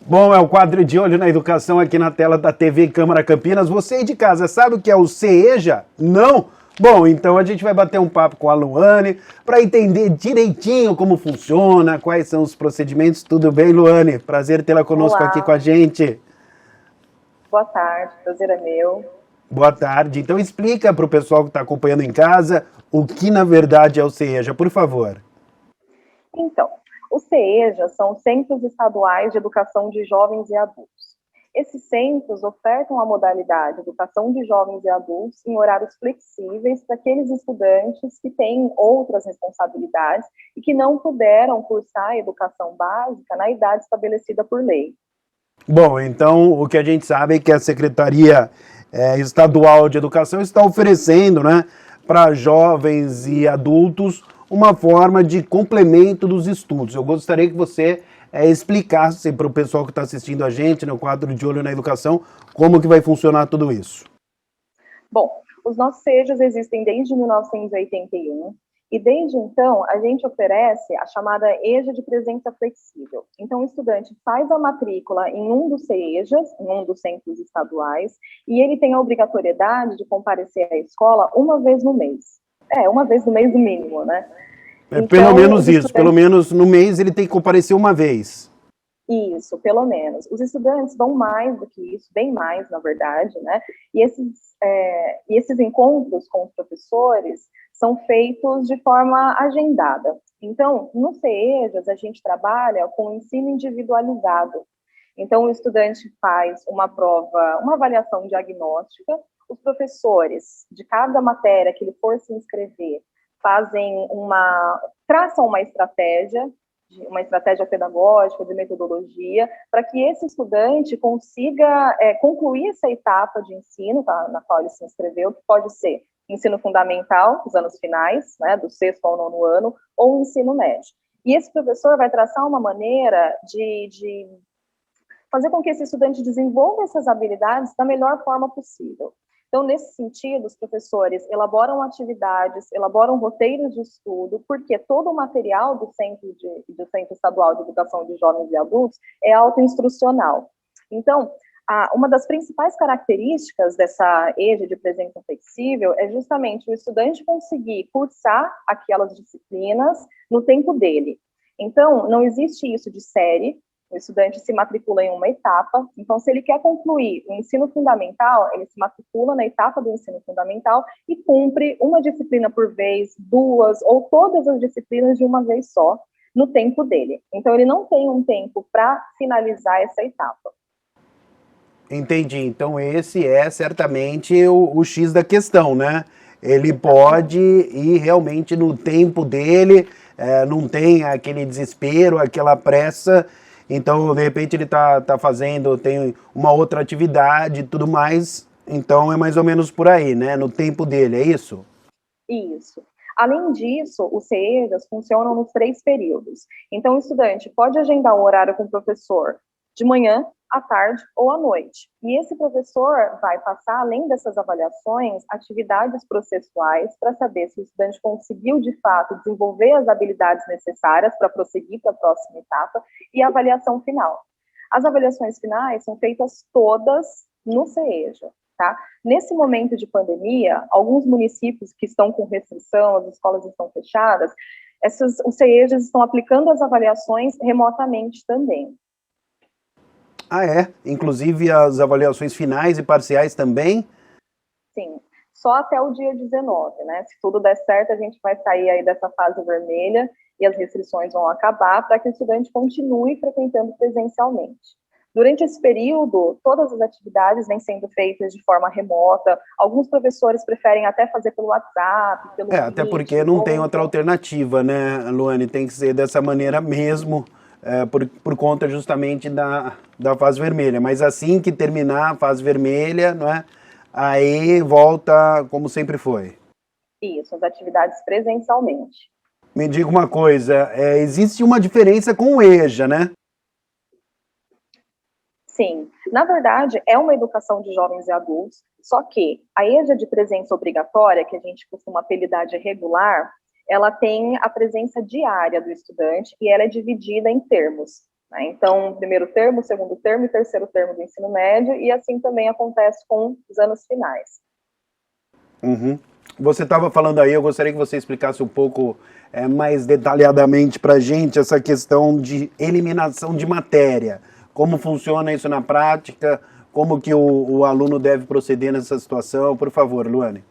Bom, é o quadro de Olho na Educação aqui na tela da TV Câmara Campinas. Você aí de casa sabe o que é o CEJA? Não? Bom, então a gente vai bater um papo com a Luane para entender direitinho como funciona, quais são os procedimentos. Tudo bem, Luane? Prazer tê-la conosco aqui com a Olá, gente. boa tarde, prazer é meu. Boa tarde. Então explica para o pessoal que está acompanhando em casa o que na verdade é o CEJA, por favor. Então, os CEJA são Centros Estaduais de Educação de Jovens e Adultos. Esses centros ofertam a modalidade Educação de Jovens e Adultos em horários flexíveis para aqueles estudantes que têm outras responsabilidades e que não puderam cursar a educação básica na idade estabelecida por lei. Bom, então o que a gente sabe é que a Secretaria Estadual de Educação está oferecendo, né, para jovens e adultos uma forma de complemento dos estudos. Eu gostaria que você explicasse para o pessoal que está assistindo a gente no quadro de Olho na Educação como que vai funcionar tudo isso. Bom, os nossos CEJAs existem desde 1981 e desde então a gente oferece a chamada EJA de presença flexível. Então o estudante faz a matrícula em um dos CEJAs, em um dos centros estaduais, e ele tem a obrigatoriedade de comparecer à escola uma vez no mês. Uma vez no mês no mínimo, né? É pelo Então, menos os isso, pelo estudantes menos no mês ele tem que comparecer uma vez. Isso, pelo menos. Os estudantes vão mais do que isso, bem mais, na verdade, né? E esses encontros com os professores são feitos de forma agendada. Então, no CEJAS, a gente trabalha com ensino individualizado. Então, o estudante faz uma prova, uma avaliação diagnóstica, os professores de cada matéria que ele for se inscrever traçam uma estratégia pedagógica, de metodologia, para que esse estudante consiga concluir essa etapa de ensino na qual ele se inscreveu, que pode ser ensino fundamental, os anos finais, né, do sexto ao nono ano, ou ensino médio. E esse professor vai traçar uma maneira de fazer com que esse estudante desenvolva essas habilidades da melhor forma possível. Então, nesse sentido, os professores elaboram atividades, elaboram roteiros de estudo, porque todo o material do Centro Estadual de Educação de Jovens e Adultos é autoinstrucional. Então, uma das principais características dessa EJA de presença flexível é justamente o estudante conseguir cursar aquelas disciplinas no tempo dele. Então, não existe isso de série. O estudante se matricula em uma etapa, então se ele quer concluir o ensino fundamental, ele se matricula na etapa do ensino fundamental e cumpre uma disciplina por vez, duas ou todas as disciplinas de uma vez só, no tempo dele. Então ele não tem um tempo para finalizar essa etapa. Entendi. Então esse é certamente o X da questão, né? Ele Exatamente. pode ir realmente no tempo dele, não tem aquele desespero, aquela pressa. Então, de repente, ele tá fazendo, tem uma outra atividade e tudo mais. Então é mais ou menos por aí, né? No tempo dele, é isso? Isso. Além disso, os CEJAs funcionam nos 3 períodos. Então, o estudante pode agendar um horário com o professor de manhã, à tarde ou à noite. E esse professor vai passar, além dessas avaliações, atividades processuais para saber se o estudante conseguiu, de fato, desenvolver as habilidades necessárias para prosseguir para a próxima etapa e a avaliação final. As avaliações finais são feitas todas no CEJA. Tá? Nesse momento de pandemia, alguns municípios que estão com restrição, as escolas estão fechadas, os CEJAs estão aplicando as avaliações remotamente também. Ah, é? Inclusive as avaliações finais e parciais também? Sim, só até o dia 19, né? Se tudo der certo, a gente vai sair aí dessa fase vermelha e as restrições vão acabar para que o estudante continue frequentando presencialmente. Durante esse período, todas as atividades vêm sendo feitas de forma remota. Alguns professores preferem até fazer pelo WhatsApp, pelo Até Meet, porque não tem outra outros. alternativa, né, Luane? Tem que ser dessa maneira mesmo, por conta justamente da fase vermelha. Mas assim que terminar a fase vermelha, não é? Aí volta como sempre foi. Isso, as atividades presencialmente. Me diga uma coisa, existe uma diferença com o EJA, né? Sim, na verdade, é uma educação de jovens e adultos, só que a EJA de presença obrigatória, que a gente costuma apelidar de regular, ela tem a presença diária do estudante e ela é dividida em termos. né? Então, primeiro termo, segundo termo e terceiro termo do ensino médio, e assim também acontece com os anos finais. Uhum. Você estava falando aí, eu gostaria que você explicasse um pouco mais detalhadamente para a gente essa questão de eliminação de matéria. Como funciona isso na prática? Como que o aluno deve proceder nessa situação? Por favor, Luane.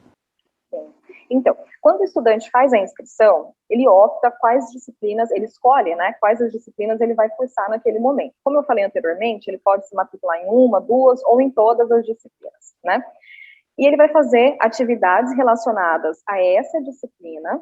Sim. Então, quando o estudante faz a inscrição, ele opta quais disciplinas, ele escolhe, né, quais as disciplinas ele vai cursar naquele momento. Como eu falei anteriormente, ele pode se matricular em uma, duas ou em todas as disciplinas, né? E ele vai fazer atividades relacionadas a essa disciplina,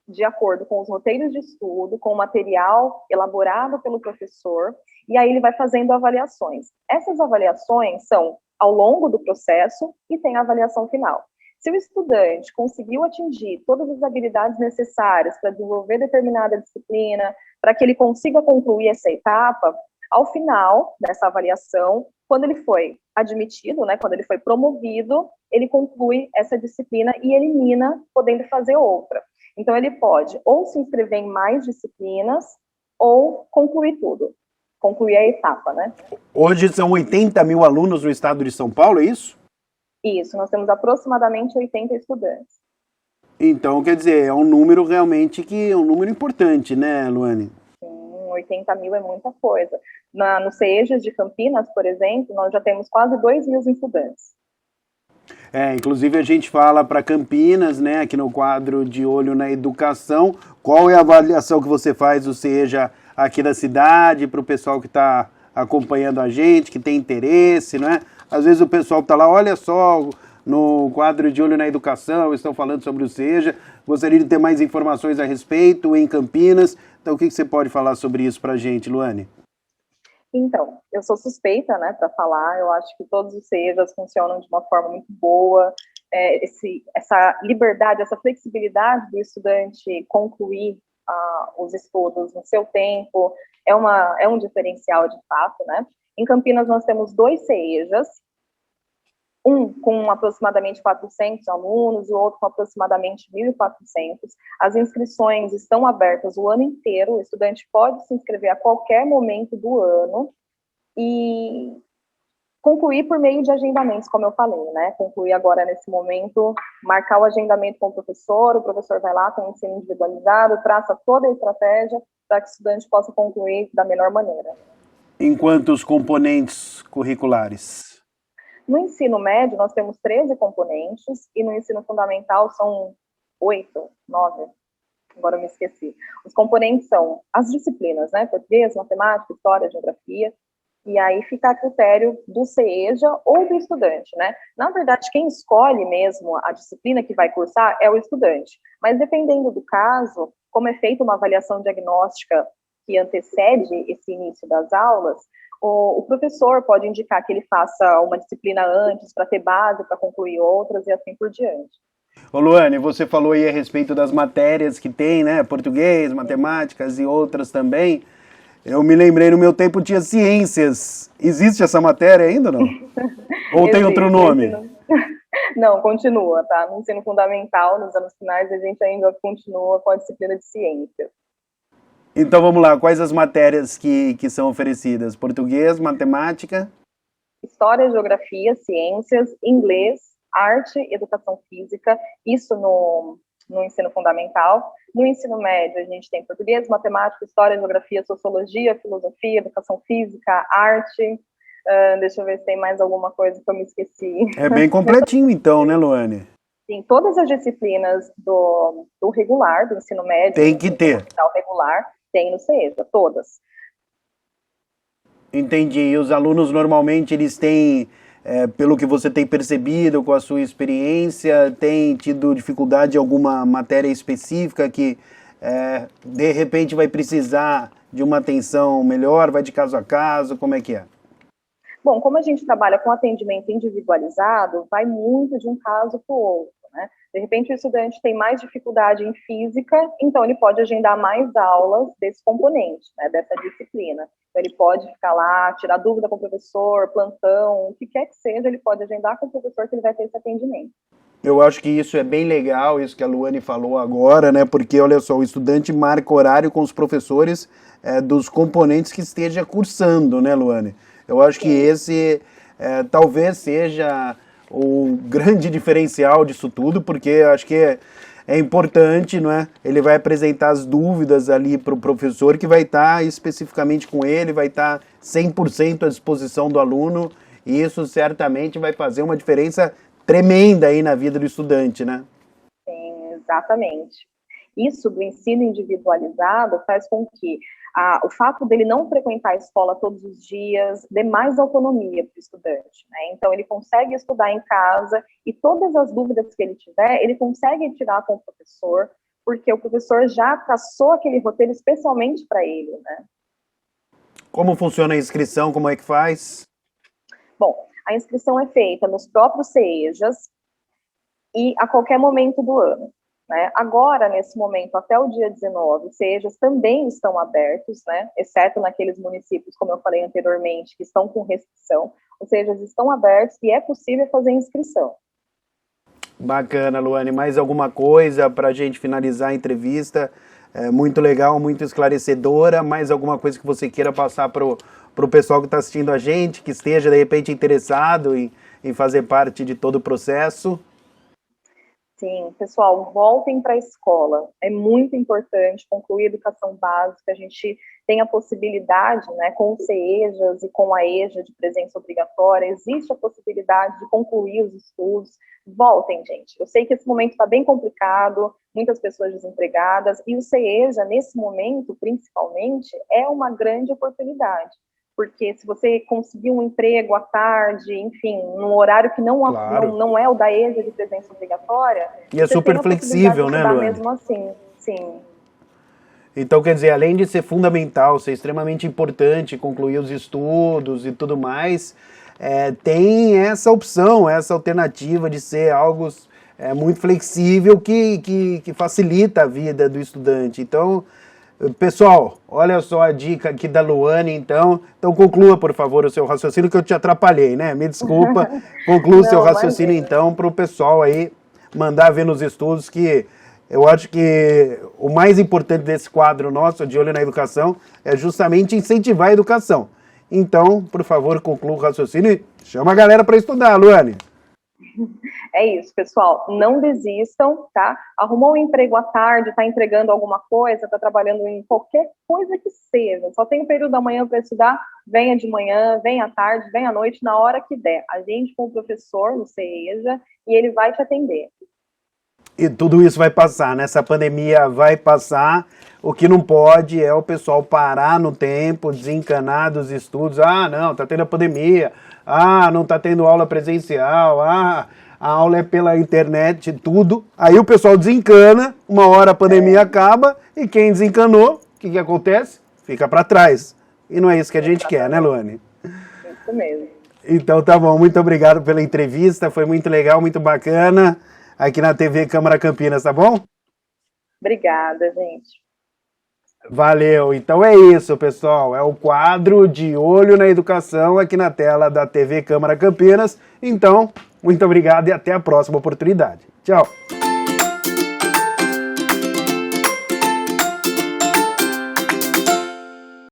de acordo com os roteiros de estudo, com o material elaborado pelo professor, e aí ele vai fazendo avaliações. Essas avaliações são ao longo do processo e tem a avaliação final. Se o estudante conseguiu atingir todas as habilidades necessárias para desenvolver determinada disciplina, para que ele consiga concluir essa etapa, ao final dessa avaliação, quando ele foi admitido, né, quando ele foi promovido, ele conclui essa disciplina e elimina, podendo fazer outra. Então, ele pode ou se inscrever em mais disciplinas ou concluir tudo, concluir a etapa, né? Hoje são 80 mil alunos no estado de São Paulo, é isso? Isso, nós temos aproximadamente 80 estudantes. Então, quer dizer, é um número realmente que é um número importante, né, Luane? 80 mil é muita coisa. No CEJAS de Campinas, por exemplo, nós já temos quase 2 mil estudantes. Inclusive a gente fala para Campinas, né, aqui no quadro de Olho na Educação, qual é a avaliação que você faz, ou seja, aqui da cidade, para o pessoal que está acompanhando a gente, que tem interesse, né? Às vezes o pessoal está lá, olha só, no quadro de Olho na Educação, estão falando sobre o SEJA, gostaria de ter mais informações a respeito em Campinas, então o que você pode falar sobre isso para a gente, Luane? Então, eu sou suspeita, né, para falar, eu acho que todos os CEJAs funcionam de uma forma muito boa, essa liberdade, essa flexibilidade do estudante concluir os estudos no seu tempo, é um diferencial de fato, né? Em Campinas nós temos 2 CEJAs, um com aproximadamente 400 alunos e o outro com aproximadamente 1.400. As inscrições estão abertas o ano inteiro, o estudante pode se inscrever a qualquer momento do ano e concluir por meio de agendamentos, como eu falei, né? Concluir agora nesse momento, marcar o agendamento com o professor vai lá com o ensino individualizado, traça toda a estratégia para que o estudante possa concluir da melhor maneira. Em quantos componentes curriculares? No ensino médio, nós temos 13 componentes, e no ensino fundamental são 8, 9, agora eu me esqueci. Os componentes são as disciplinas, né? Português, matemática, história, geografia, e aí fica a critério do CEJA ou do estudante, né? Na verdade, quem escolhe mesmo a disciplina que vai cursar é o estudante, mas dependendo do caso, como é feita uma avaliação diagnóstica que antecede esse início das aulas, o professor pode indicar que ele faça uma disciplina antes para ter base para concluir outras e assim por diante. Ô Luane, você falou aí a respeito das matérias que tem, né? Português, matemáticas e outras também. Eu me lembrei, no meu tempo tinha ciências. Existe essa matéria ainda, não? Ou tem outro nome? Não, continua, tá? No ensino fundamental, nos anos finais, a gente ainda continua com a disciplina de ciências. Então vamos lá, quais as matérias que são oferecidas? Português, matemática? História, geografia, ciências, inglês, arte, educação física, isso no ensino fundamental. No ensino médio, a gente tem português, matemática, história, geografia, sociologia, filosofia, educação física, arte. Deixa eu ver se tem mais alguma coisa que eu me esqueci. É bem completinho então, né, Luane? Sim, todas as disciplinas do regular, do ensino médio, tem que ter. Regular, tem no CEJA, todas. Entendi. E os alunos normalmente eles têm, pelo que você tem percebido com a sua experiência, têm tido dificuldade em alguma matéria específica que de repente vai precisar de uma atenção melhor, vai de caso a caso, como é que é? Bom, como a gente trabalha com atendimento individualizado, vai muito de um caso para o outro, né? De repente o estudante tem mais dificuldade em física, então ele pode agendar mais aulas desse componente, né, dessa disciplina. Então ele pode ficar lá, tirar dúvida com o professor, plantão, o que quer que seja, ele pode agendar com o professor que ele vai ter esse atendimento. Eu acho que isso é bem legal, isso que a Luane falou agora, né? Porque, olha só, o estudante marca horário com os professores dos componentes que esteja cursando, né, Luane? Eu acho que esse talvez seja o grande diferencial disso tudo, porque eu acho que é importante, não é? Ele vai apresentar as dúvidas ali para o professor, que vai estar especificamente com ele, vai estar 100% à disposição do aluno, e isso certamente vai fazer uma diferença tremenda aí na vida do estudante, né? Sim, exatamente. Isso do ensino individualizado faz com que o fato dele não frequentar a escola todos os dias dê mais autonomia para o estudante, né? Então, ele consegue estudar em casa e todas as dúvidas que ele tiver, ele consegue tirar com o professor, porque o professor já traçou aquele roteiro especialmente para ele, né? Como funciona a inscrição? Como é que faz? Bom, a inscrição é feita nos próprios CEJAs e a qualquer momento do ano. Né? Agora, nesse momento, até o dia 19, os CEJAs também estão abertos, né? Exceto naqueles municípios, como eu falei anteriormente, que estão com restrição. Os CEJAs estão abertos e é possível fazer inscrição. Bacana, Luane. Mais alguma coisa para a gente finalizar a entrevista? Muito legal, muito esclarecedora. Mais alguma coisa que você queira passar para o pessoal que está assistindo a gente, que esteja, de repente, interessado em fazer parte de todo o processo? Sim, pessoal, voltem para a escola. É muito importante concluir a educação básica. A gente tem a possibilidade, né, com o CEJAS e com a EJA de presença obrigatória, existe a possibilidade de concluir os estudos. Voltem, gente. Eu sei que esse momento está bem complicado, muitas pessoas desempregadas, e o CEJA, nesse momento, principalmente, é uma grande oportunidade. Porque se você conseguir um emprego à tarde, enfim, num horário que Claro. não é o da EJA de presença obrigatória, E é super flexível, né, Luane? mesmo assim, sim. Então, quer dizer, além de ser fundamental, ser extremamente importante, concluir os estudos e tudo mais, tem essa opção, essa alternativa de ser algo muito flexível que facilita a vida do estudante. Então, pessoal, olha só a dica aqui da Luane, então conclua, por favor, o seu raciocínio, que eu te atrapalhei, né? Me desculpa, conclua o seu raciocínio, então, para o pessoal aí mandar ver nos estudos, que eu acho que o mais importante desse quadro nosso, De Olho na Educação, é justamente incentivar a educação. Então, por favor, conclua o raciocínio e chama a galera para estudar, Luane. É isso, pessoal, não desistam, tá? Arrumou um emprego à tarde, tá entregando alguma coisa, tá trabalhando em qualquer coisa que seja, só tem o período da manhã para estudar, venha de manhã, venha à tarde, venha à noite, na hora que der. A gente com o professor no CEJA e ele vai te atender. E tudo isso vai passar, né? Essa pandemia vai passar. O que não pode é o pessoal parar no tempo, desencanar dos estudos. Ah, não, tá tendo a pandemia. Ah, não tá tendo aula presencial. Ah, a aula é pela internet, tudo. Aí o pessoal desencana, uma hora a pandemia acaba, e quem desencanou, o que acontece? Fica para trás. E não é isso que a gente quer, né, Luane? Isso mesmo. Então tá bom, muito obrigado pela entrevista, foi muito legal, muito bacana, aqui na TV Câmara Campinas, tá bom? Obrigada, gente. Valeu, então é isso, pessoal, é o quadro De Olho na Educação aqui na tela da TV Câmara Campinas. Então, muito obrigado e até a próxima oportunidade. Tchau!